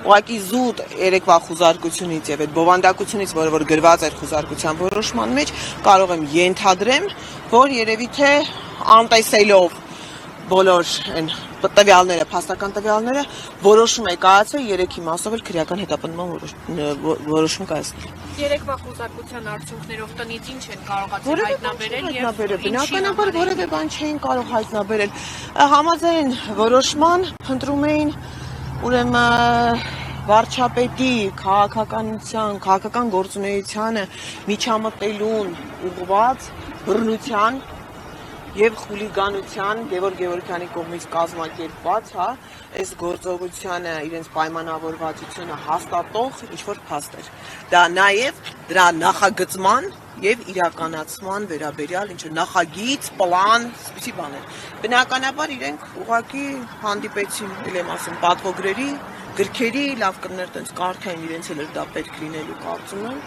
ուղղակի զուտ երեկվա խուզարկությունից եւ այդ բովանդակությունից, որը որ գրված էր խուզարկության որոշման մեջ, կարող եմ ենթադրեմ, որ երևի թե անտեսելով բոլոր այն տվյալները, փաստական տվյալները, որոշում է կայացել 3-ի մասով էլ քրեական հետապնդման որոշում կայացնել։ Երեկվա խուզարկության արդյունքներով տնից ինչ են կարողացել հայտնաբերել եւ բնականաբար որևէ բան չէին կարող հայտնաբերել։ Համաձայն որոշման փնտրում էին ուրեմն վարչապետի քաղաքական գործունեությանը միջամտելուն ուղղված բռնության եւ խուլիգանության Գևորգ Գևորգյանի կողմից կազմակերպված, այս գործողությանը իրենց պայմանավորվածությունը հաստատող ինչ-որ փաստ էր։ Դա նաեւ դրա նախագծման եւ իրականացման վերաբերյալ ինչ նախագիծ, պլան, այսպիսի բաներ։ Բնականաբար իրենք ուղղակի հանդիպեցին, ելեմ ասում, պատվոգրերի, գրքերի, լավ կներ տենց կարդային, իրենց էլ դա պետք լինելու կարծում եմ,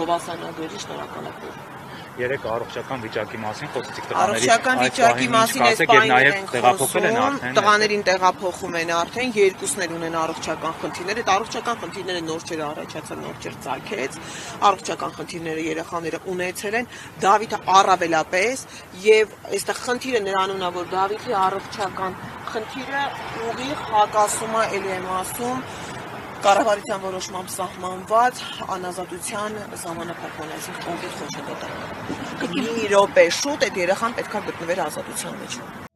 գովասանագրերի շնորհակալություն։ Երեք առողջական վիճակի մասին խոսեցիք տղաների։ Առողջական վիճակի մասին այս պայմաններ են խոսում, տղաներին տեղափոխում են արդեն, երկուսն էլ ունեն առողջական խնդիրներ, այդ առողջական խնդիրները նոր չէր առաջացել, նոր չէր ծագեց, առողջական խնդիրները երեխաները ունեցել են, Դավիթը առավելապես, եւ այստեղ խնդիրը նրանում է, որ Դավիթի առողջական խնդիրը ուղիղ հակասում է, ելի եմ ասում, կառավարության որոշմամբ սահմանված անազատության ժամանակահատվածին, այսինքն կոնկրետ խոշոտատար։ Մի րոպե շուտ այդ երեխան պետք է գտնվեր ազատության մեջ։